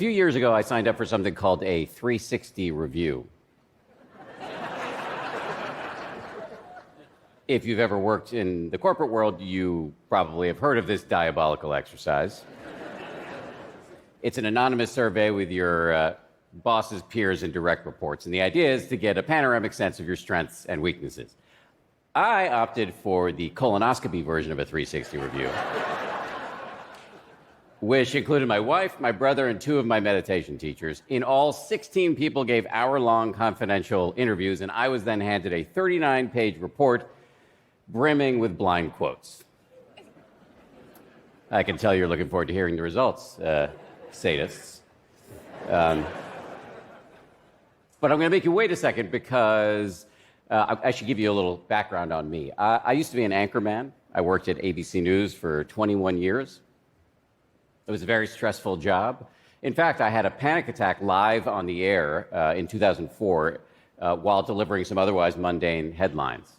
few years ago, I signed up for something called a 360 review. If you've ever worked in the corporate world, you probably have heard of this diabolical exercise. It's an anonymous survey with your boss's peers and direct reports, and the idea is to get a panoramic sense of your strengths and weaknesses. I opted for the colonoscopy version of a 360 review, which included my wife, my brother, and 2 of my meditation teachers. In all, 16 people gave hour-long confidential interviews, and I was then handed a 39-page report brimming with blind quotes. I can tell you're looking forward to hearing the results, sadists. But I'm going to make you wait a second because I should give you a little background on me. I used to be an anchorman. I worked at ABC News for 21 years. It was a very stressful job. In fact, I had a panic attack live on the air in 2004 while delivering some otherwise mundane headlines.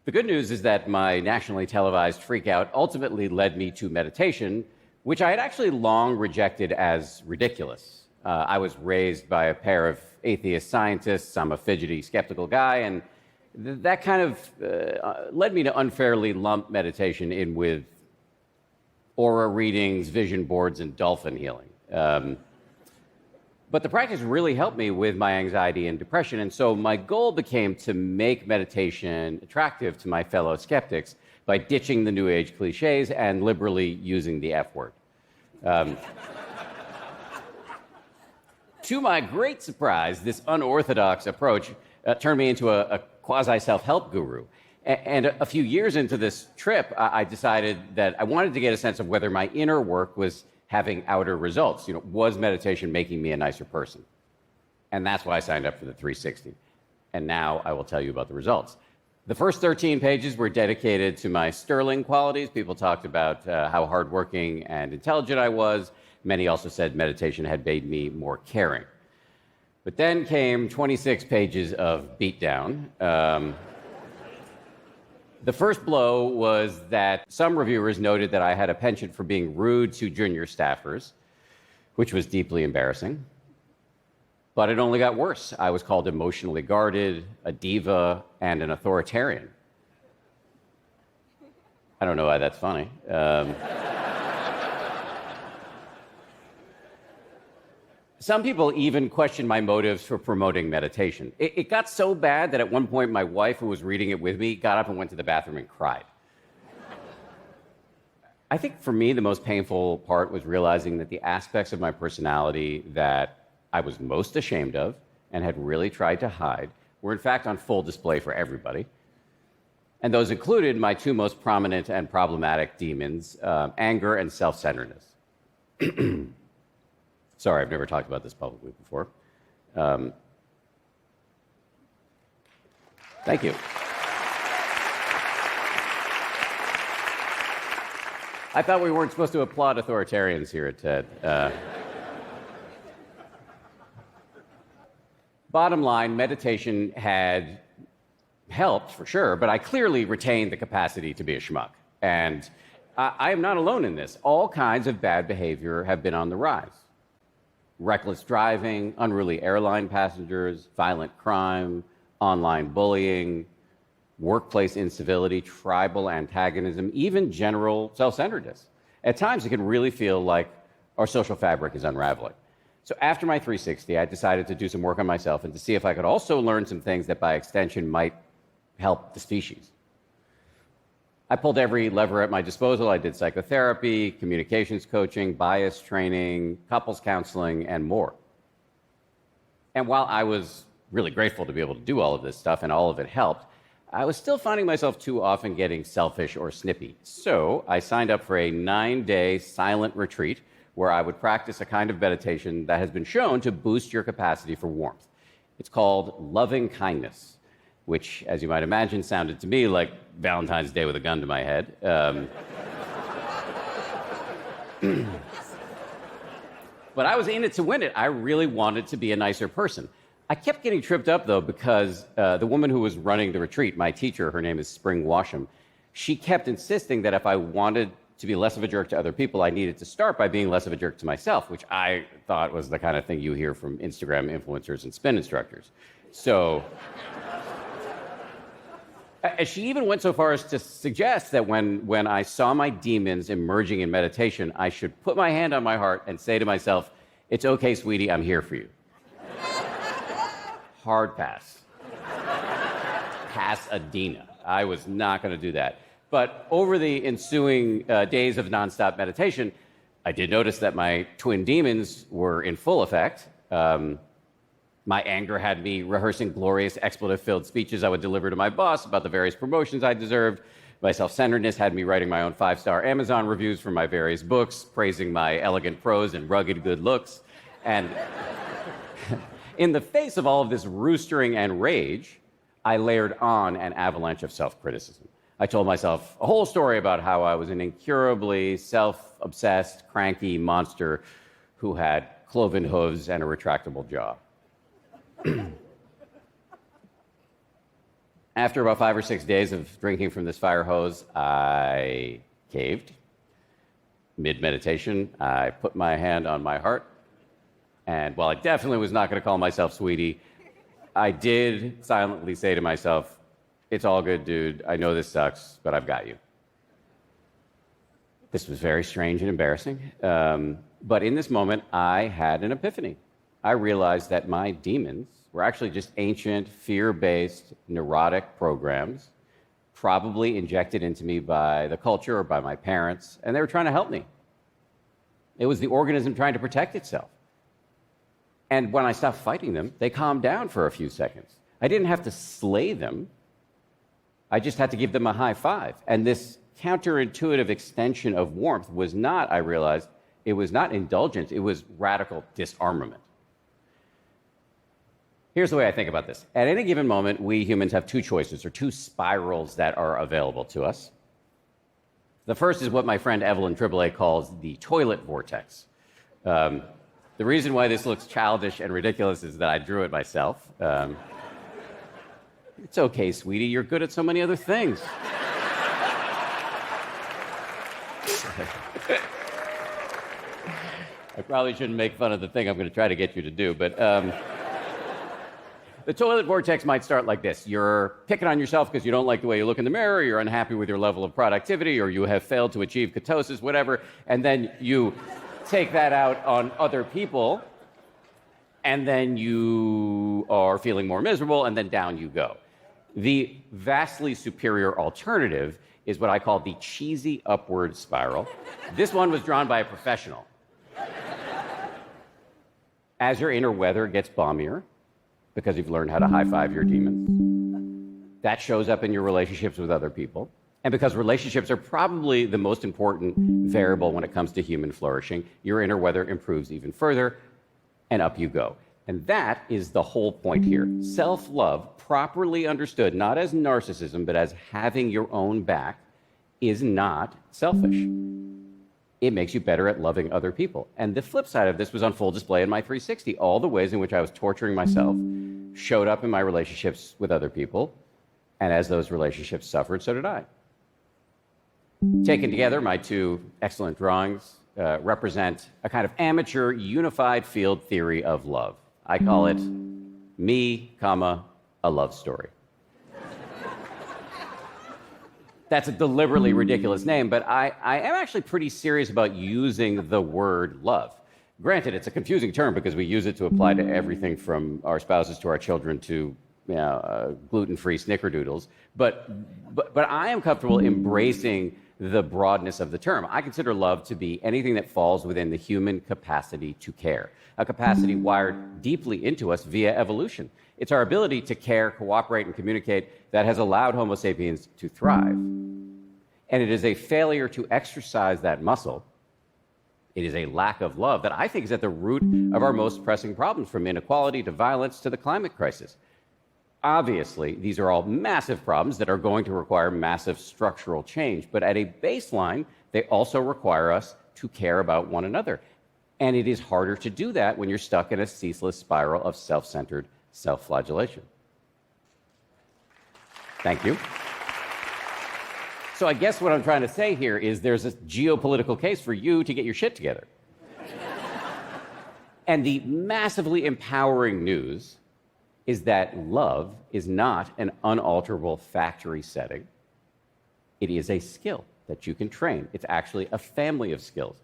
The good news is that my nationally televised freakout ultimately led me to meditation, which I had actually long rejected as ridiculous. I was raised by a pair of atheist scientists. I'm a fidgety, skeptical guy, and that kind of led me to unfairly lump meditation in with aura readings, vision boards, and dolphin healing. But the practice really helped me with my anxiety and depression, and so my goal became to make meditation attractive to my fellow skeptics by ditching the New Age cliches and liberally using the F word. To my great surprise, this unorthodox approach turned me into a quasi-self-help guru. And a few years into this trip, I decided that I wanted to get a sense of whether my inner work was having outer results. You know, was meditation making me a nicer person? And that's why I signed up for the 360. And now I will tell you about the results. The first 13 pages were dedicated to my sterling qualities. People talked about how hardworking and intelligent I was. Many also said meditation had made me more caring. But then came 26 pages of beatdown. The first blow was that some reviewers noted that I had a penchant for being rude to junior staffers, which was deeply embarrassing. But it only got worse. I was called emotionally guarded, a diva, and an authoritarian. I don't know why that's funny. Some people even questioned my motives for promoting meditation. It got so bad that at one point my wife, who was reading it with me, got up and went to the bathroom and cried. I think for me, the most painful part was realizing that the aspects of my personality that I was most ashamed of and had really tried to hide were in fact on full display for everybody. And those included my 2 most prominent and problematic demons, anger and self-centeredness. Sorry, I've never talked about this publicly before. Thank you. I thought we weren't supposed to applaud authoritarians here at TED. Bottom line, meditation had helped, for sure, but I clearly retained the capacity to be a schmuck. And I am not alone in this. All kinds of bad behavior have been on the rise. Reckless driving, unruly airline passengers, violent crime, online bullying, workplace incivility, tribal antagonism, even general self-centeredness. At times, it can really feel like our social fabric is unraveling. So after my 360, I decided to do some work on myself and to see if I could also learn some things that by extension might help the species. I pulled every lever at my disposal. I did psychotherapy, communications coaching, bias training, couples counseling, and more. And while I was really grateful to be able to do all of this stuff and all of it helped, I was still finding myself too often getting selfish or snippy. So I signed up for a 9-day silent retreat where I would practice a kind of meditation that has been shown to boost your capacity for warmth. It's called loving kindness, which, as you might imagine, sounded to me like Valentine's Day with a gun to my head. But I was in it to win it. I really wanted to be a nicer person. I kept getting tripped up, though, because the woman who was running the retreat, my teacher, her name is Spring Washam, she kept insisting that if I wanted to be less of a jerk to other people, I needed to start by being less of a jerk to myself, which I thought was the kind of thing you hear from Instagram influencers and spin instructors. So she even went so far as to suggest that when I saw my demons emerging in meditation, I should put my hand on my heart and say to myself, "It's okay, sweetie, I'm here for you." Hard pass. Pasadena. I was not going to do that. But over the ensuing days of nonstop meditation, I did notice that my twin demons were in full effect. My anger had me rehearsing glorious expletive-filled speeches I would deliver to my boss about the various promotions I deserved. My self-centeredness had me writing my own 5-star Amazon reviews for my various books, praising my elegant prose and rugged good looks. And in the face of all of this roostering and rage, I layered on an avalanche of self-criticism. I told myself a whole story about how I was an incurably self-obsessed, cranky monster who had cloven hooves and a retractable jaw. After about 5 or 6 days of drinking from this fire hose, I caved. Mid-meditation, I put my hand on my heart, and while I definitely was not going to call myself sweetie, I did silently say to myself, "It's all good, dude. I know this sucks, but I've got you." This was very strange and embarrassing, but in this moment, I had an epiphany. I realized that my demons were actually just ancient, fear-based, neurotic programs, probably injected into me by the culture or by my parents, and they were trying to help me. It was the organism trying to protect itself. And when I stopped fighting them, they calmed down for a few seconds. I didn't have to slay them. I just had to give them a high five. And this counterintuitive extension of warmth was not, I realized, it was not indulgence, it was radical disarmament. Here's the way I think about this. At any given moment, we humans have two choices, or two spirals that are available to us. The first is what my friend Evelyn Triboulet calls the toilet vortex. The reason why this looks childish and ridiculous is that I drew it myself. It's okay, sweetie, you're good at so many other things. I probably shouldn't make fun of the thing I'm going to try to get you to do, but the toilet vortex might start like this. You're picking on yourself because you don't like the way you look in the mirror, or you're unhappy with your level of productivity, or you have failed to achieve ketosis, whatever, and then you take that out on other people, and then you are feeling more miserable, and then down you go. The vastly superior alternative is what I call the cheesy upward spiral. This one was drawn by a professional. As your inner weather gets balmier, because you've learned how to high-five your demons, that shows up in your relationships with other people. And because relationships are probably the most important variable when it comes to human flourishing, your inner weather improves even further, and up you go. And that is the whole point here. Self-love, properly understood, not as narcissism, but as having your own back, is not selfish. It makes you better at loving other people. And the flip side of this was on full display in my 360. All the ways in which I was torturing myself showed up in my relationships with other people, and as those relationships suffered, so did I. Taken together, my two excellent drawings represent a kind of amateur unified field theory of love. I call it me, comma, a love story. That's a deliberately ridiculous name, but I am actually pretty serious about using the word love. Granted, it's a confusing term because we use it to apply to everything from our spouses to our children to gluten-free snickerdoodles, but I am comfortable embracing the broadness of the term. I consider love to be anything that falls within the human capacity to care, a capacity wired deeply into us via evolution. It's our ability to care, cooperate, and communicate that has allowed Homo sapiens to thrive. And it is a failure to exercise that muscle, it is a lack of love that I think is at the root of our most pressing problems, from inequality to violence to the climate crisis. Obviously, these are all massive problems that are going to require massive structural change, but at a baseline, they also require us to care about one another. And it is harder to do that when you're stuck in a ceaseless spiral of self-centered self-flagellation. Thank you. So I guess what I'm trying to say here is there's a geopolitical case for you to get your shit together. And the massively empowering news is that love is not an unalterable factory setting. It is a skill that you can train. It's actually a family of skills.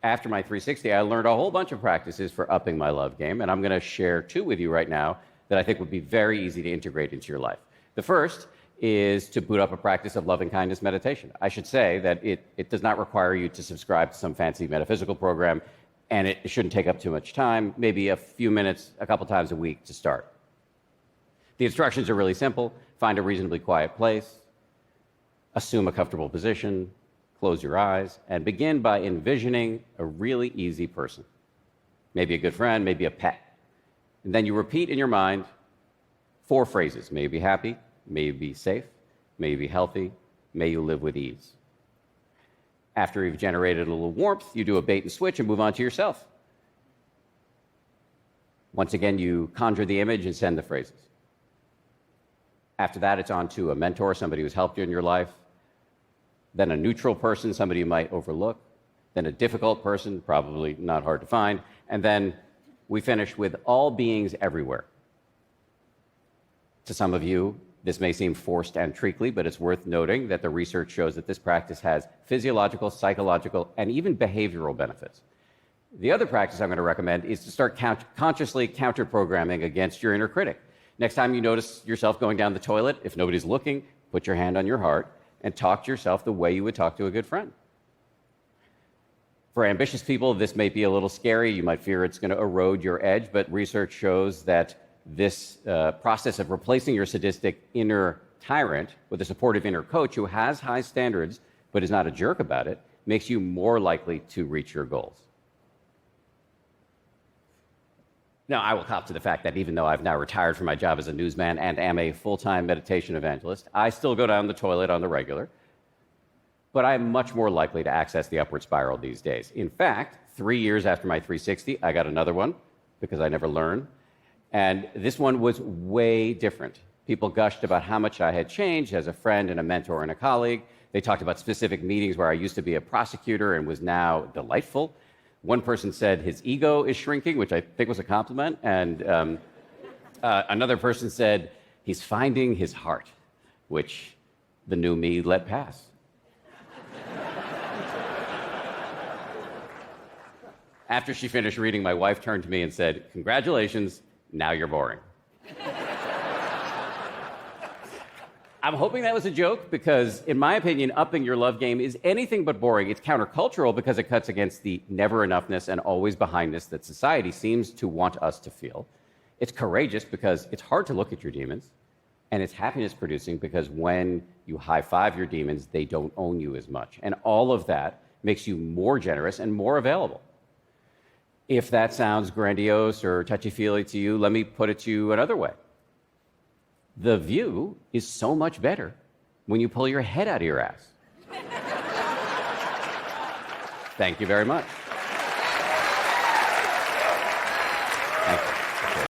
After my 360, I learned a whole bunch of practices for upping my love game, and I'm going to share 2 with you right now that I think would be very easy to integrate into your life. The first is to boot up a practice of loving kindness meditation. I should say that it does not require you to subscribe to some fancy metaphysical program, and it shouldn't take up too much time, maybe a few minutes, a couple times a week to start. The instructions are really simple. Find a reasonably quiet place, assume a comfortable position, close your eyes, and begin by envisioning a really easy person. Maybe a good friend, maybe a pet. And then you repeat in your mind 4 phrases. May you be happy, may you be safe, may you be healthy, may you live with ease. After you've generated a little warmth, you do a bait and switch and move on to yourself. Once again, you conjure the image and send the phrases. After that, it's on to a mentor, somebody who's helped you in your life, then a neutral person, somebody you might overlook, then a difficult person, probably not hard to find, and then we finish with all beings everywhere. To some of you, this may seem forced and treacly, but it's worth noting that the research shows that this practice has physiological, psychological, and even behavioral benefits. The other practice I'm going to recommend is to start consciously counter-programming against your inner critic. Next time you notice yourself going down the toilet, if nobody's looking, put your hand on your heart and talk to yourself the way you would talk to a good friend. For ambitious people, this may be a little scary. You might fear it's going to erode your edge, but research shows that this process of replacing your sadistic inner tyrant with a supportive inner coach who has high standards but is not a jerk about it makes you more likely to reach your goals. Now, I will cop to the fact that even though I've now retired from my job as a newsman and am a full-time meditation evangelist, I still go down the toilet on the regular, but I'm much more likely to access the upward spiral these days. In fact, 3 years after my 360, I got another one because I never learn. And this one was way different. People gushed about how much I had changed as a friend and a mentor and a colleague. They talked about specific meetings where I used to be a prosecutor and was now delightful. One person said his ego is shrinking, which I think was a compliment. And another person said he's finding his heart, which the new me let pass. After she finished reading, my wife turned to me and said, "Congratulations. Now you're boring." I'm hoping that was a joke because, in my opinion, upping your love game is anything but boring. It's countercultural because it cuts against the never enoughness and always behindness that society seems to want us to feel. It's courageous because it's hard to look at your demons. And it's happiness producing because when you high five your demons, they don't own you as much. And all of that makes you more generous and more available. If that sounds grandiose or touchy-feely to you, let me put it to you another way. The view is so much better when you pull your head out of your ass. Thank you very much.